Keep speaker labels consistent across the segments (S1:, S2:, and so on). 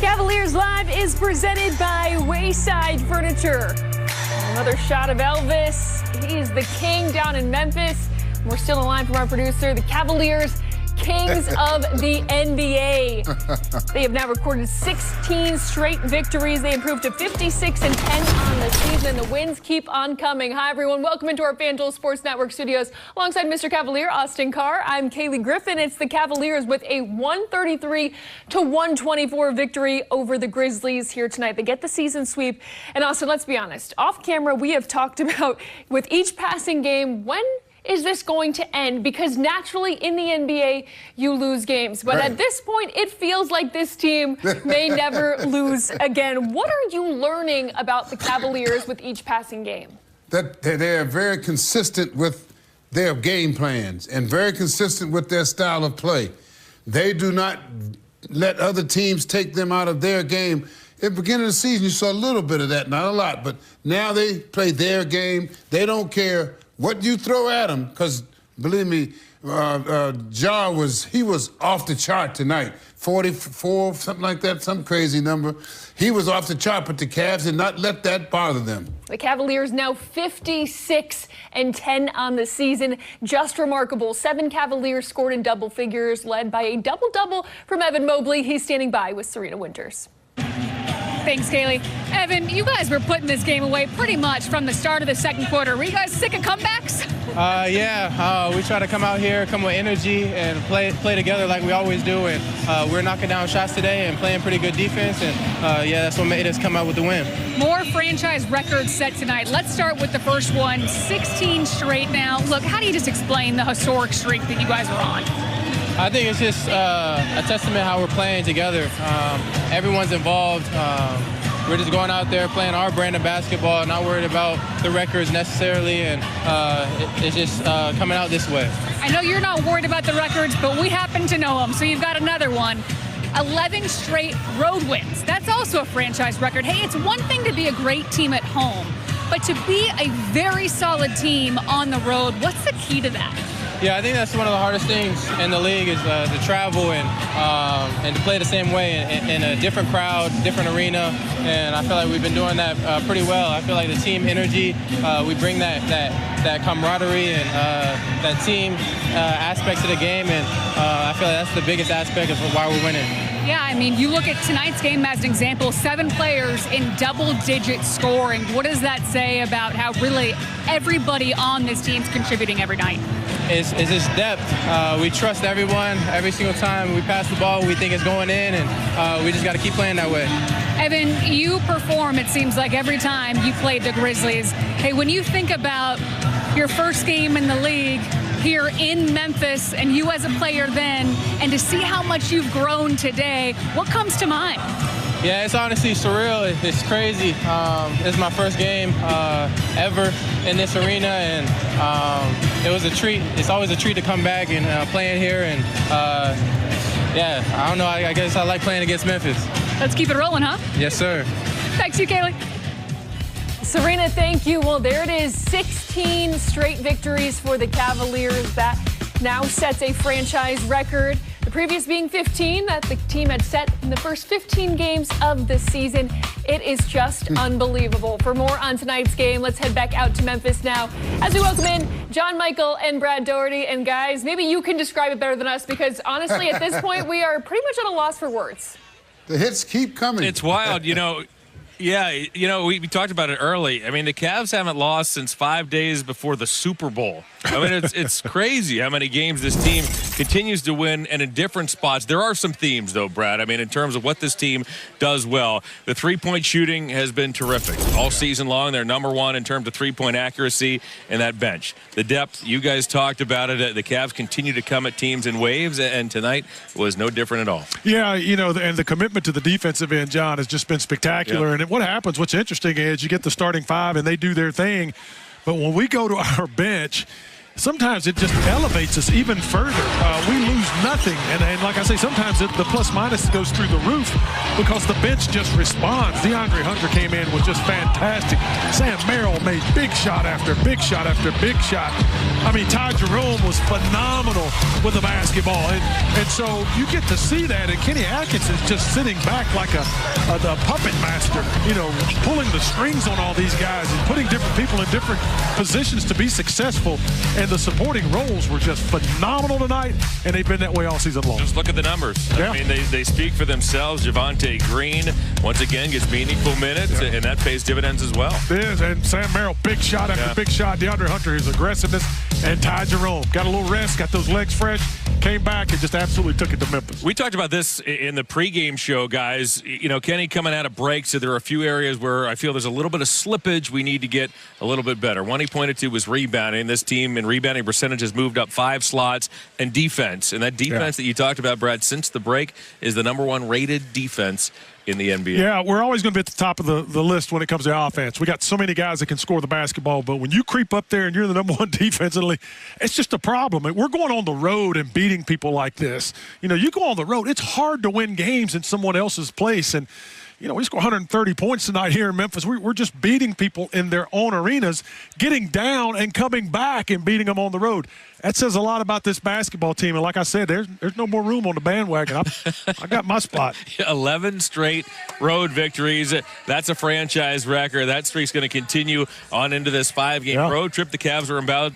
S1: Cavaliers Live is presented by Wayside Furniture. Another shot of Elvis. He is the king down in Memphis. We're still in line from our producer. The Cavaliers, kings of the NBA. They have now recorded 16 straight victories. They improved to 56-10 on the season, and the wins keep on coming. Hi, everyone. Welcome into our FanDuel Sports Network studios. Alongside Mr. Cavalier, Austin Carr, I'm Kaylee Griffin. It's the Cavaliers with a 133-124 victory over the Grizzlies here tonight. They get the season sweep. And Austin, let's be honest. Off camera, we have talked about with each passing game, when is this going to end? Because naturally in the NBA, you lose games. But at this point, it feels like this team may never lose again. What are you learning about the Cavaliers with each passing game?
S2: That they're very consistent with their game plans and very consistent with their style of play. They do not let other teams take them out of their game. At the beginning of the season, you saw a little bit of that, not a lot. But now they play their game. They don't care what you throw at him, because believe me, Ja was off the chart tonight. 44, something like that, some crazy number. He was off the chart, but the Cavs did not let that bother them.
S1: The Cavaliers now 56-10 on the season. Just remarkable. 7 Cavaliers scored in double figures, led by a double-double from Evan Mobley. He's standing by with Serena Winters.
S3: Thanks, Kaylee. Evan, you guys were putting this game away pretty much from the start of the second quarter. Were you guys sick of comebacks?
S4: We try to come out here, come with energy, and play together like we always do. And we're knocking down shots today and playing pretty good defense. And that's what made us come out with the win.
S3: More franchise records set tonight. Let's start with the first one. 16 straight now. Look, how do you just explain the historic streak that you guys are on?
S4: I think it's just a testament how we're playing together. Everyone's involved. We're just going out there playing our brand of basketball, not worried about the records necessarily, and it's just coming out this way.
S3: I know you're not worried about the records, but we happen to know them, so you've got another one. 11 straight road wins. That's also a franchise record. Hey, it's one thing to be a great team at home, but to be a very solid team on the road, what's the key to that?
S4: Yeah, I think that's one of the hardest things in the league is to travel and to play the same way in a different crowd, different arena, and I feel like we've been doing that pretty well. I feel like the team energy, we bring that camaraderie and that team aspect to the game, and I feel like that's the biggest aspect of why we're winning.
S3: Yeah, I mean, you look at tonight's game as an example, 7 players in double-digit scoring. What does that say about how really everybody on this team's contributing every night?
S4: It's just depth. We trust everyone. Every single time we pass the ball, we think it's going in, and we just got to keep playing that way.
S3: Evan, you perform, it seems like, every time you played the Grizzlies. Hey, when you think about your first game in the league here in Memphis and you as a player then, and to see how much you've grown today, what comes to mind?
S4: Yeah, it's honestly surreal. It's crazy. It's my first game ever in this arena, and it was a treat. It's always a treat to come back and play in here. And I don't know. I guess I like playing against Memphis.
S3: Let's keep it rolling, huh?
S4: Yes, sir.
S3: Thanks, you, Kaylee.
S1: Serena, thank you. Well, there it is. 16 straight victories for the Cavaliers. That now sets a franchise record. The previous being 15 that the team had set in the first 15 games of the season. It is just unbelievable. For more on tonight's game, let's head back out to Memphis now as we welcome in John Michael and Brad Doherty. And guys, maybe you can describe it better than us, because honestly, at this point, we are pretty much at a loss for words.
S2: The hits keep coming.
S5: It's wild, Yeah, we talked about it early. I mean, the Cavs haven't lost since 5 days before the Super Bowl. I mean, it's crazy how many games this team continues to win, and in different spots. There are some themes, though, Brad. I mean, in terms of what this team does well. The three-point shooting has been terrific all season long. They're number one in terms of three-point accuracy and that bench. The depth, you guys talked about it. The Cavs continue to come at teams in waves, and tonight was no different at all.
S6: Yeah, and the commitment to the defensive end, John, has just been spectacular.
S5: Yep.
S6: And what happens, what's interesting is you get the starting 5 and they do their thing. But when we go to our bench, sometimes it just elevates us even further. We lose nothing. And like I say, sometimes the plus-minus goes through the roof because the bench just responds. DeAndre Hunter came in, was just fantastic. Sam Merrill made big shot after big shot after big shot. I mean, Ty Jerome was phenomenal with the basketball. And so you get to see that. And Kenny Atkins is just sitting back like a puppet master, pulling the strings on all these guys and putting different people in different positions to be successful. And the supporting roles were just phenomenal tonight, and they've been that way all season long.
S5: Just look at the numbers.
S6: Yeah.
S5: I mean, they speak for themselves. Javonte Green, once again, gets meaningful minutes, and that pays dividends as well.
S6: It is, and Sam Merrill, big shot after big shot. DeAndre Hunter, his aggressiveness, and Ty Jerome. Got a little rest, got those legs fresh, came back, and just absolutely took it to Memphis.
S5: We talked about this in the pregame show, guys. Kenny coming out of break said there are a few areas where I feel there's a little bit of slippage. We need to get a little bit better. One he pointed to was rebounding. This team in rebounding percentage has moved up 5 slots, and defense. And that defense that you talked about, Brad, since the break is the #1 rated defense in the NBA.
S6: Yeah, we're always going to be at the top of the list when it comes to offense. We got so many guys that can score the basketball, but when you creep up there and you're the #1 defense in the league, it's just a problem. We're going on the road and beating people like this. You go on the road, it's hard to win games in someone else's place. And we scored 130 points tonight here in Memphis. We're just beating people in their own arenas, getting down and coming back and beating them on the road. That says a lot about this basketball team. And like I said, there's no more room on the bandwagon. I got my spot.
S5: 11 straight road victories. That's a franchise record. That streak's going to continue on into this 5-game road trip the Cavs are about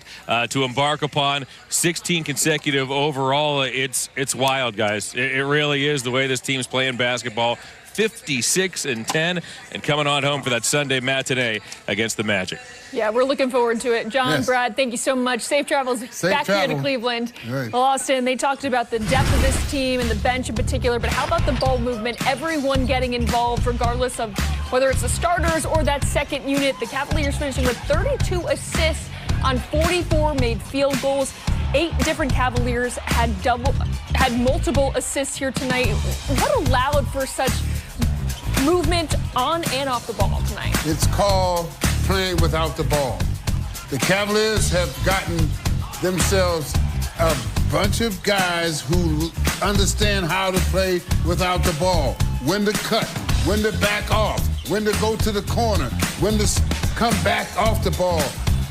S5: to embark upon. 16 consecutive overall. It's wild, guys. It really is the way this team's playing basketball. 56-10, and coming on home for that Sunday matinee against the Magic.
S1: Yeah, we're looking forward to it. John, Brad, thank you so much. Safe travels back here to Cleveland.
S2: Right.
S1: Well, Austin, they talked about the depth of this team and the bench in particular, but how about the ball movement? Everyone getting involved, regardless of whether it's the starters or that second unit. The Cavaliers finishing with 32 assists on 44 made field goals. 8 different Cavaliers had multiple assists here tonight. What allowed for such movement on and off the ball tonight?
S2: It's called playing without the ball. The Cavaliers have gotten themselves a bunch of guys who understand how to play without the ball. When to cut, when to back off, when to go to the corner, when to come back off the ball.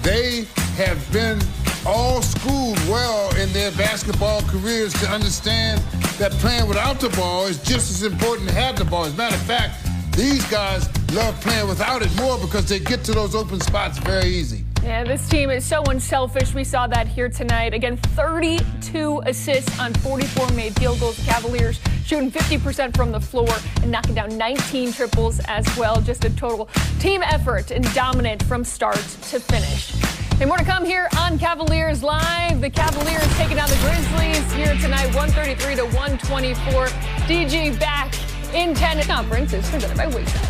S2: They have been all schooled well in their basketball careers to understand that playing without the ball is just as important to have the ball. As a matter of fact, these guys love playing without it more because they get to those open spots very easy.
S1: Yeah, this team is so unselfish. We saw that here tonight. Again, 32 assists on 44 made field goals. The Cavaliers shooting 50% from the floor and knocking down 19 triples as well. Just a total team effort and dominant from start to finish. And more to come here on Cavaliers Live. The Cavaliers taking down the Grizzlies here tonight, 133-124. DG back in tennis. Conference is presented by Wayside.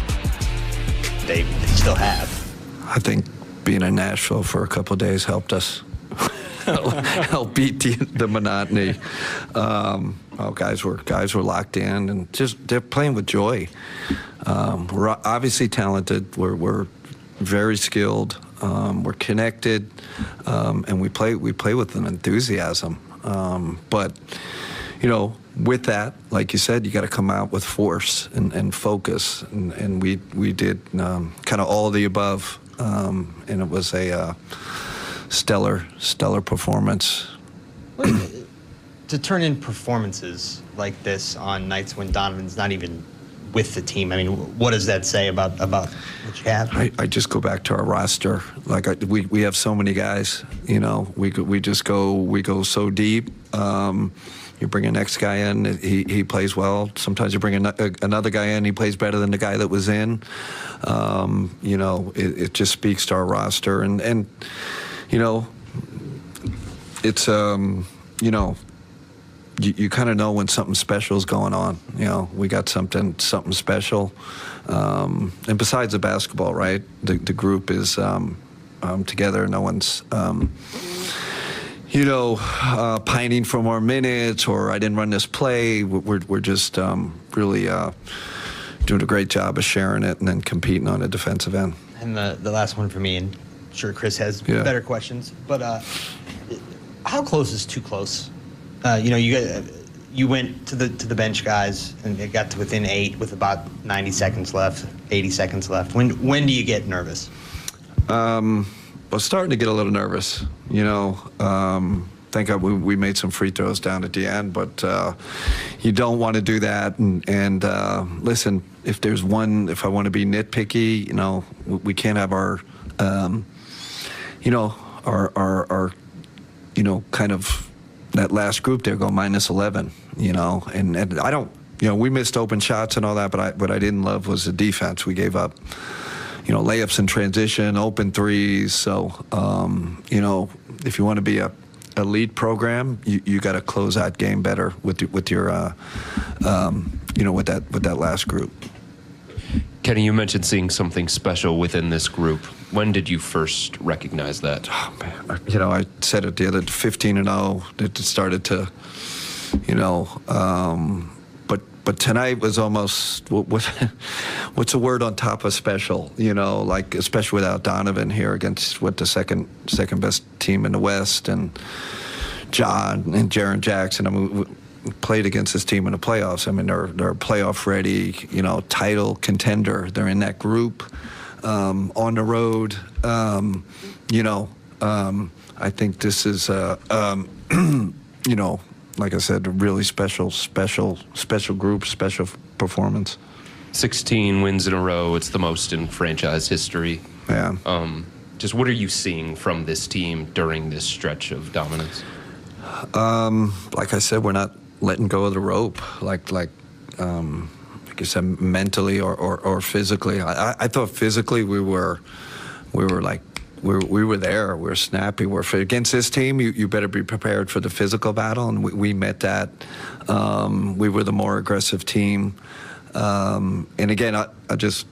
S7: They still have.
S8: I think being in Nashville for a couple of days helped us help beat the monotony. Guys were locked in and they're playing with joy. We're obviously talented. We're very skilled. We're connected, and we play with an enthusiasm. But with that, like you said, you got to come out with force and focus, and we did kind of all of the above, and it was a stellar performance.
S7: To turn in performances like this on nights when Donovan's not even with the team, I mean, what does that say about what you have?
S8: I just go back to our roster. We have so many guys. We go so deep. You bring a next guy in, he plays well. Sometimes you bring another guy in, he plays better than the guy that was in. It just speaks to our roster, and it's You kind of know when something special is going on. We got something special. And besides the basketball, right? The group is together. No one's, pining for more minutes or I didn't run this play. We're just really doing a great job of sharing it and then competing on the defensive end.
S7: And the last one for me, and I'm sure Chris has better questions, but How close is too close? You went to the bench guys and it got to within 8 with about 90 seconds left, 80 seconds left. When do you get nervous?
S8: Well, starting to get a little nervous. Thank God we made some free throws down at the end, but you don't want to do that. And listen, if I want to be nitpicky, we can't have our kind of that last group there go minus 11, and I don't, we missed open shots and all that, but what I didn't love was the defense. We gave up, layups in transition, open threes. So, if you want to be a elite program, you got to close that game better with your with that last group.
S9: Kenny, you mentioned seeing something special within this group. When did you first recognize that?
S8: Oh, man. I said it the other 15-0. It started to, but tonight was almost what's a word on top of special? Like especially without Donovan here against the second best team in the West, and John and Jaren Jackson. I mean, we played against this team in the playoffs. I mean, they're playoff ready, title contender. They're in that group, on the road. I think this is, like I said, a really special group, special performance.
S9: 16 wins in a row. It's the most in franchise history.
S8: Yeah.
S9: Just what are you seeing from this team during this stretch of dominance?
S8: Like I said, we're not letting go of the rope, like you said, mentally or physically. I thought physically we were there. We were snappy. Against this team, you better be prepared for the physical battle, and we met that. We were the more aggressive team. And again, I just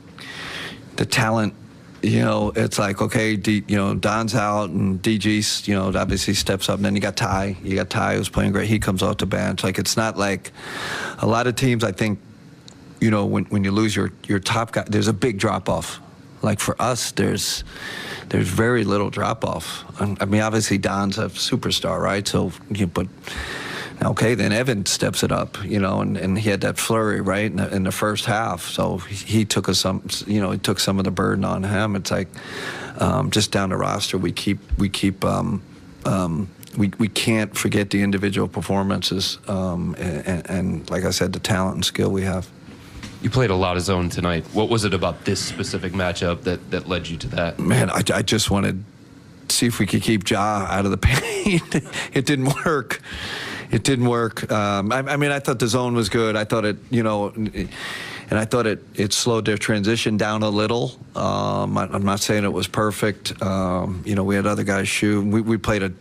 S8: the talent. It's like, okay, Don's out and DG, obviously steps up. And then you got Ty. Who's playing great. He comes off the bench. Like, it's not like a lot of teams, I think, when you lose your top guy, there's a big drop-off. Like, for us, there's very little drop-off. I mean, obviously, Don's a superstar, right? So, but... Okay, then Evan steps it up, and he had that flurry, right, in the first half. So he took some of the burden on him. It's like just down the roster, we can't forget the individual performances, and like I said, the talent and skill we have.
S9: You played a lot of zone tonight. What was it about this specific matchup that led you to that?
S8: Man, I just wanted to see if we could keep Ja out of the paint. It didn't work. I mean, I thought the zone was good. I thought it, and I thought it slowed their transition down a little. I'm not saying it was perfect. We had other guys shoot. We played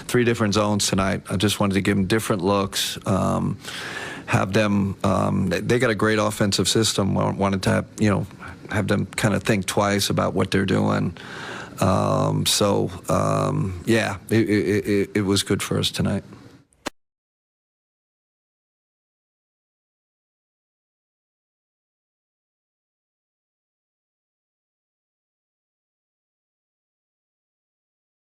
S8: 3 different zones tonight. I just wanted to give them different looks, have them. They got a great offensive system. Wanted to have them kind of think twice about what they're doing. Yeah, it was good for us tonight.